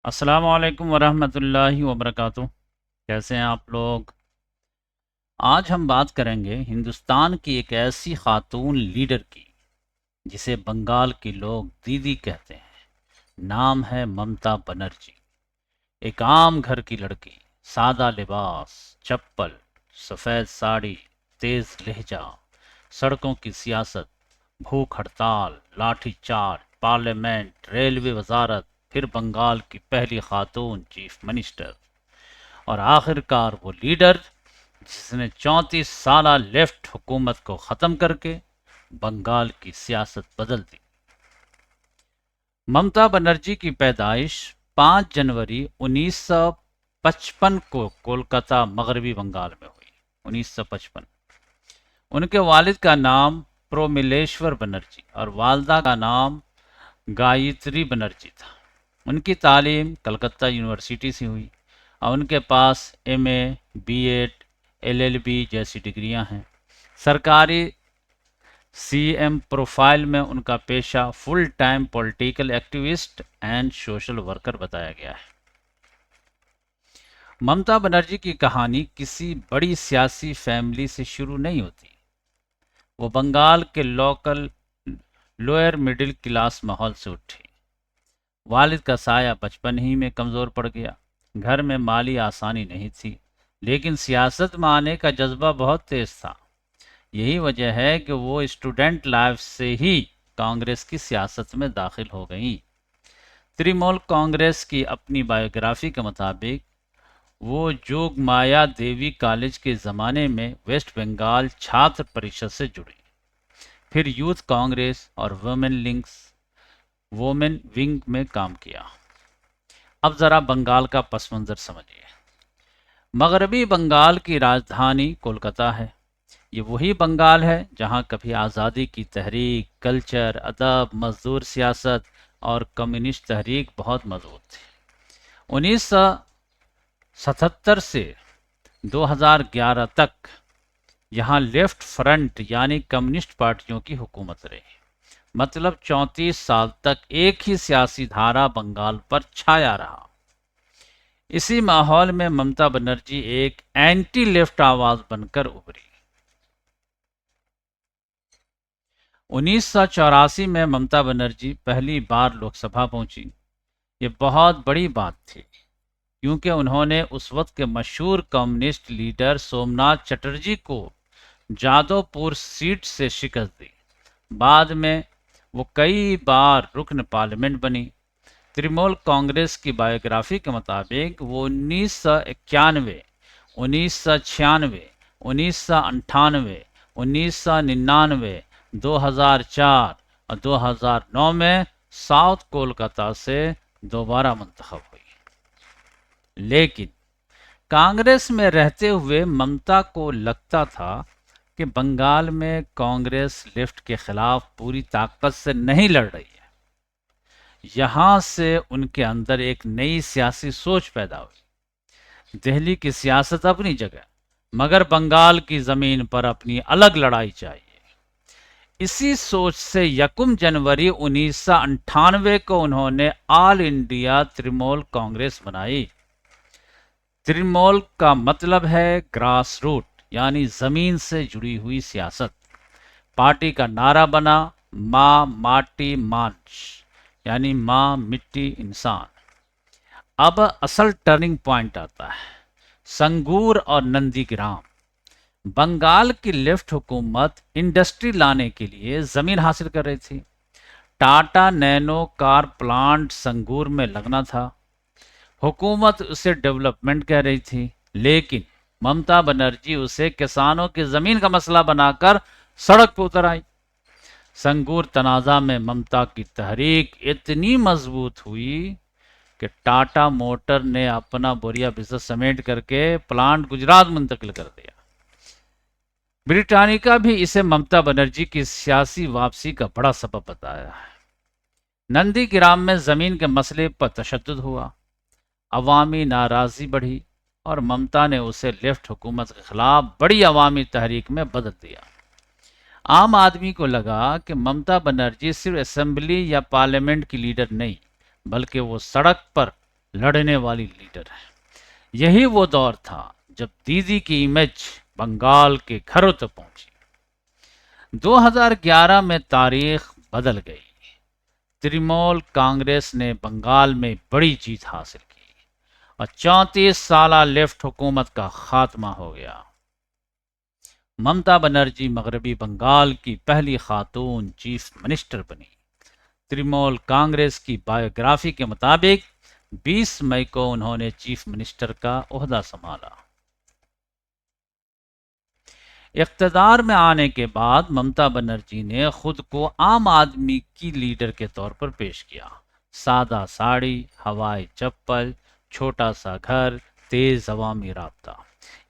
अस्सलाम वालेकुम वरहमतुल्लाहि वबरकातुह। कैसे हैं आप लोग? आज हम बात करेंगे हिंदुस्तान की एक ऐसी खातून लीडर की जिसे बंगाल के लोग दीदी कहते हैं। नाम है ममता बनर्जी। एक आम घर की लड़की, सादा लिबास, चप्पल, सफ़ेद साड़ी, तेज लहजा, सड़कों की सियासत, भूख हड़ताल, लाठीचार्ज, पार्लियामेंट, रेलवे वजारत, फिर बंगाल की पहली खातून चीफ मिनिस्टर और आखिरकार वो लीडर जिसने 34 साल लेफ्ट हुकूमत को ख़त्म करके बंगाल की सियासत बदल दी। ममता बनर्जी की पैदाइश 5 जनवरी 1955 को कोलकाता मगरबी बंगाल में हुई। 1955। उनके वालिद का नाम प्रोमिलेश्वर बनर्जी और वालदा का नाम गायत्री बनर्जी था। उनकी तालीम कलकत्ता यूनिवर्सिटी से हुई और उनके पास एमए, बीएड, एलएलबी जैसी डिग्रियां हैं। सरकारी सीएम प्रोफाइल में उनका पेशा full time political activist and social worker बताया गया है। ममता बनर्जी की कहानी किसी बड़ी सियासी फैमिली से शुरू नहीं होती। वो बंगाल के लोकल लोअर मिडिल क्लास माहौल से उठी। वालिद का साया बचपन ही में कमज़ोर पड़ गया। घर में माली आसानी नहीं थी, लेकिन सियासत में आने का जज्बा बहुत तेज था। यही वजह है कि वो स्टूडेंट लाइफ से ही कांग्रेस की सियासत में दाखिल हो गई। तृणमूल कांग्रेस की अपनी बायोग्राफी के मुताबिक वो जोगमाया देवी कॉलेज के ज़माने में वेस्ट बंगाल छात्र परिषद से जुड़ी, फिर यूथ कांग्रेस और वोमेन विंग में काम किया। अब ज़रा बंगाल का पस मंज़र समझिए। मगरबी बंगाल की राजधानी कोलकाता है। ये वही बंगाल है जहाँ कभी आज़ादी की तहरीक, कल्चर, अदब, मजदूर सियासत और कम्युनिस्ट तहरीक बहुत मजबूत थी। 1977 से 2011 तक यहाँ लेफ्ट फ्रंट यानी कम्युनिस्ट पार्टियों की हुकूमत रही। मतलब 34 साल तक एक ही सियासी धारा बंगाल पर छाया रहा। इसी माहौल में ममता बनर्जी एक एंटी लेफ्ट आवाज बनकर उभरी। 1984 में ममता बनर्जी पहली बार लोकसभा पहुंची। ये बहुत बड़ी बात थी क्योंकि उन्होंने उस वक्त के मशहूर कम्युनिस्ट लीडर सोमनाथ चटर्जी को जादवपुर सीट से शिकस्त दी। बाद में वो कई बार रुकन पार्लियामेंट बनी। तृणमूल कांग्रेस की बायोग्राफी के मुताबिक वो 1991, 1996, 1998, 1999, 2004 और 2009 में साउथ कोलकाता से दोबारा मुंतखब हुई। लेकिन कांग्रेस में रहते हुए ममता को लगता था कि बंगाल में कांग्रेस लेफ्ट के खिलाफ पूरी ताकत से नहीं लड़ रही है। यहां से उनके अंदर एक नई सियासी सोच पैदा हुई। दिल्ली की सियासत अपनी जगह, मगर बंगाल की जमीन पर अपनी अलग लड़ाई चाहिए। इसी सोच से 1 जनवरी 1998 को उन्होंने ऑल इंडिया तृणमूल कांग्रेस बनाई। तृणमूल का मतलब है ग्रास रूट यानी जमीन से जुड़ी हुई सियासत। पार्टी का नारा बना माँ माटी मांच यानी माँ मिट्टी इंसान। अब असल टर्निंग पॉइंट आता है, संगूर और नंदीग्राम। बंगाल की लेफ्ट हुकूमत इंडस्ट्री लाने के लिए जमीन हासिल कर रही थी। Tata nano car plant Sangrur में लगना था। हुकूमत उसे डेवलपमेंट कह रही थी, लेकिन ममता बनर्जी उसे किसानों की जमीन का मसला बनाकर सड़क पर उतर आई। संगूर तनाजा में ममता की तहरीक इतनी मजबूत हुई कि टाटा मोटर ने अपना बोरिया बिजनेस समेट करके प्लांट गुजरात मुंतकिल कर दिया। ब्रिटानिका भी इसे ममता बनर्जी की सियासी वापसी का बड़ा सबब बताया है। नंदीग्राम में जमीन के मसले पर तशद्दुद हुआ, अवामी नाराजगी बढ़ी और ममता ने उसे लेफ्ट हुकूमत के खिलाफ बड़ी अवामी तहरीक में बदल दिया। आम आदमी को लगा कि ममता बनर्जी सिर्फ असेंबली या पार्लियामेंट की लीडर नहीं, बल्कि वो सड़क पर लड़ने वाली लीडर है। यही वो दौर था जब दीदी की इमेज बंगाल के घरों तक पहुंची। 2011 में तारीख बदल गई। तृणमूल कांग्रेस ने बंगाल में बड़ी जीत हासिल की और 34 साल लेफ्ट हुकूमत का खात्मा हो गया। ममता बनर्जी मगरबी बंगाल की पहली खातून चीफ मिनिस्टर बनी। तृणमूल कांग्रेस की बायोग्राफी के मुताबिक 20 मई को उन्होंने चीफ मिनिस्टर का ओहदा संभाला। इख्तदार में आने के बाद ममता बनर्जी ने खुद को आम आदमी की लीडर के तौर पर पेश किया। सादा साड़ी, हवाई चप्पल, छोटा सा घर, तेज अवामी राब्ता,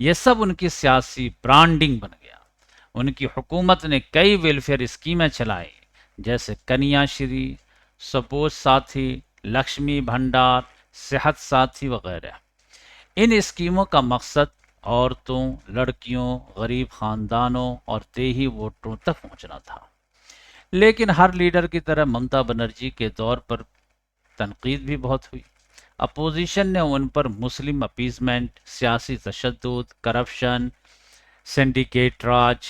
ये सब उनकी सियासी ब्रांडिंग बन गया। उनकी हुकूमत ने कई वेलफेयर स्कीमें चलाई, जैसे कन्याश्री, सबोज साथी, लक्ष्मी भंडार, सेहत साथी वगैरह। इन स्कीमों का मकसद औरतों, लड़कियों, गरीब खानदानों और देही वोटरों तक पहुंचना था। लेकिन हर लीडर की तरह ममता बनर्जी के दौर पर तनकीद भी बहुत हुई। अपोजिशन ने उन पर मुस्लिम अपीजमेंट, सियासी तशद्दुद, करप्शन, सिंडिकेट राज,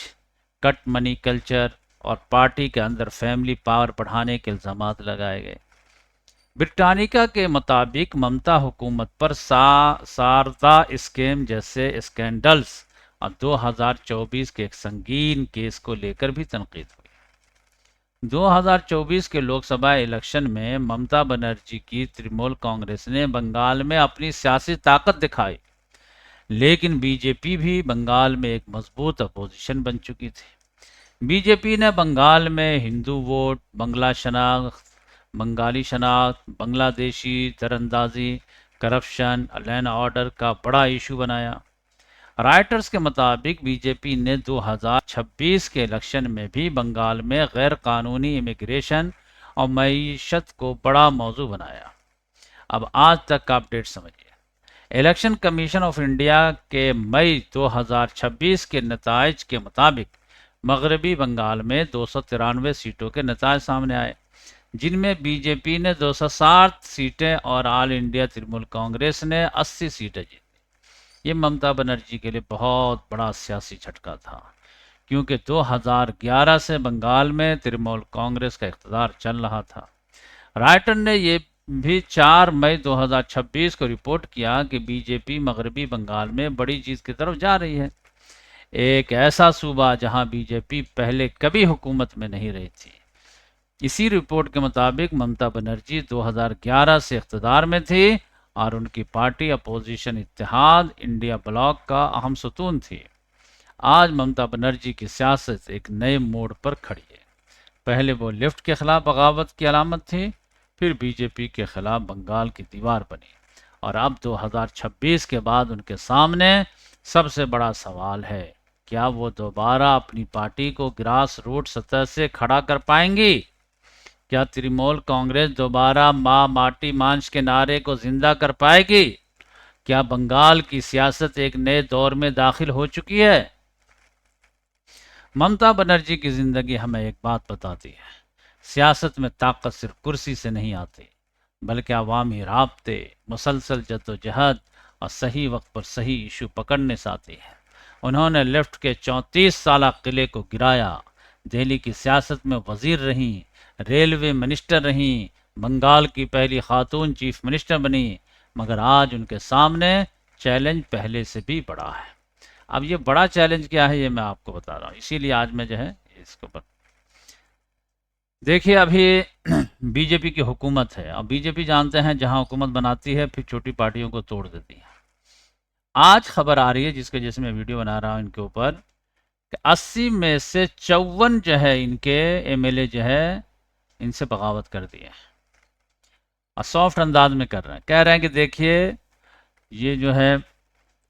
कट मनी कल्चर और पार्टी के अंदर फैमिली पावर बढ़ाने के इल्जाम लगाए गए। ब्रिटानिका के मुताबिक ममता हुकूमत पर शारदा स्कैम जैसे स्कैंडल्स और 2024 के एक संगीन केस को लेकर भी तनकीद हुई। 2024 के लोकसभा इलेक्शन में ममता बनर्जी की तृणमूल कांग्रेस ने बंगाल में अपनी सियासी ताकत दिखाई, लेकिन बीजेपी भी बंगाल में एक मजबूत अपोजिशन बन चुकी थी। बीजेपी ने बंगाल में हिंदू वोट, बंगला शनाख्त, बंगाली शनाख्त, बांग्लादेशी दरअंदाजी, करप्शन, लैंड ऑर्डर का बड़ा इशू बनाया। राइटर्स के मुताबिक बीजेपी ने 2026 के इलेक्शन में भी बंगाल में गैर कानूनी इमिग्रेशन और मईशत को बड़ा मौजू बनाया। अब आज तक का अपडेट समझिए। इलेक्शन कमीशन ऑफ इंडिया के मई 2026 के नताइज के मुताबिक मगरबी बंगाल में 293 सीटों के नताइज सामने आए, जिनमें बीजेपी ने 260 सीटें और ऑल इंडिया तृणमूल कांग्रेस ने 80 सीटें जीती। ये ममता बनर्जी के लिए बहुत बड़ा सियासी झटका था, क्योंकि 2011 से बंगाल में तृणमूल कांग्रेस का इख्तियार चल रहा था। राइटर ने ये भी 4 मई 2026 को रिपोर्ट किया कि बीजेपी मगरबी बंगाल में बड़ी जीत की तरफ जा रही है, एक ऐसा सूबा जहां बीजेपी पहले कभी हुकूमत में नहीं रही थी। इसी रिपोर्ट के मुताबिक ममता बनर्जी 2011 से इख्तियार में थी और उनकी पार्टी अपोजिशन इत्तेहाद इंडिया ब्लॉक का अहम सतून थी। आज ममता बनर्जी की सियासत एक नए मोड़ पर खड़ी है। पहले वो लेफ्ट के खिलाफ बगावत की अलामत थी, फिर बीजेपी के खिलाफ बंगाल की दीवार बनी, और अब 2026 के बाद उनके सामने सबसे बड़ा सवाल है, क्या वो दोबारा अपनी पार्टी को ग्रास रूट सतह से खड़ा कर पाएंगी? क्या तृणमूल कांग्रेस दोबारा माँ माटी मांस के नारे को जिंदा कर पाएगी? क्या बंगाल की सियासत एक नए दौर में दाखिल हो चुकी है? ममता बनर्जी की जिंदगी हमें एक बात बताती है, सियासत में ताकत सिर्फ कुर्सी से नहीं आती, बल्कि अवामी राब्ते, मुसलसल जद्दोजहद और सही वक्त पर सही इशू पकड़ने से आती है। उन्होंने लेफ्ट के 34 साल किले को गिराया, दिल्ली की सियासत में वजीर रहीं, रेलवे मिनिस्टर रहीं, बंगाल की पहली खातून चीफ मिनिस्टर बनी, मगर आज उनके सामने चैलेंज पहले से भी बड़ा है। अब ये बड़ा चैलेंज क्या है, ये मैं आपको बता रहा हूँ, इसीलिए आज मैं जो है इसको देखिए। अभी बीजेपी की हुकूमत है, और बीजेपी जानते हैं जहां हुकूमत बनाती है फिर छोटी पार्टियों को तोड़ देती है। आज खबर आ रही है, जिसके जैसे मैं वीडियो बना रहा हूं इनके ऊपर, कि 80 में से 54 जो है इनके एमएलए जो है इनसे बगावत कर दी है, और सॉफ्ट अंदाज में कर रहे हैं। कह रहे हैं कि देखिए ये जो है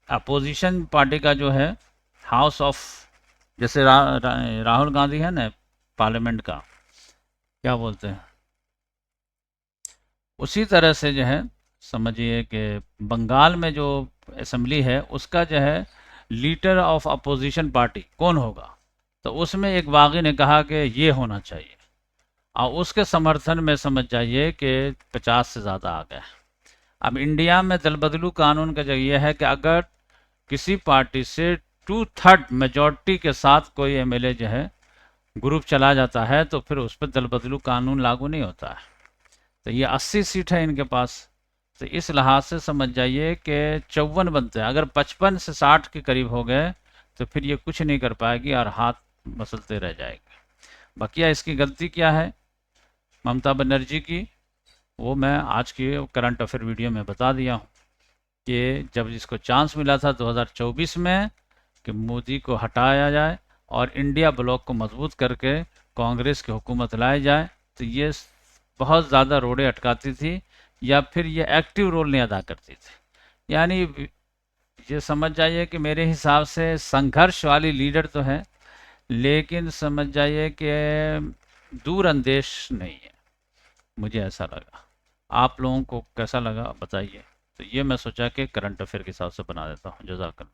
अपोजिशन पार्टी का जो है हाउस ऑफ, जैसे राहुल गांधी है ना पार्लियामेंट का, क्या बोलते हैं, उसी तरह से जो है समझिए कि बंगाल में जो असेंबली है उसका जो है लीडर ऑफ अपोजिशन पार्टी कौन होगा, तो उसमें एक बागी ने कहा कि ये होना चाहिए, और उसके समर्थन में समझ जाइए कि 50 से ज़्यादा आ गए। अब इंडिया में दल बदलू कानून का जो ये है कि अगर किसी पार्टी से 2/3 मेजॉरिटी के साथ कोई एमएलए जो है ग्रुप चला जाता है तो फिर उस पर दल बदलू कानून लागू नहीं होता है। तो ये 80 सीट है इनके पास। तो इस लिहाज से समझ जाइए कि 54 बनते हैं। अगर 55 से 60 के करीब हो गए तो फिर ये कुछ नहीं कर पाएगी और हाथ मसलते रह जाएगी। बकिया इसकी गलती क्या है ममता बनर्जी की, वो मैं आज की करंट अफेयर वीडियो में बता दिया हूँ कि जब जिसको चांस मिला था 2024 में कि मोदी को हटाया जाए और इंडिया ब्लॉक को मजबूत करके कांग्रेस की हुकूमत लाई जाए, तो ये बहुत ज़्यादा रोड़े अटकाती थी या फिर ये एक्टिव रोल नहीं अदा करती थी। यानी ये समझ जाइए कि मेरे हिसाब से संघर्ष वाली लीडर तो है, लेकिन समझ जाइए कि दूरअंदेश नहीं है। मुझे ऐसा लगा। आप लोगों को कैसा लगा बताइए। तो ये मैं सोचा कि करंट अफेयर के हिसाब से बना देता हूँ। जज़ाकल्लाह।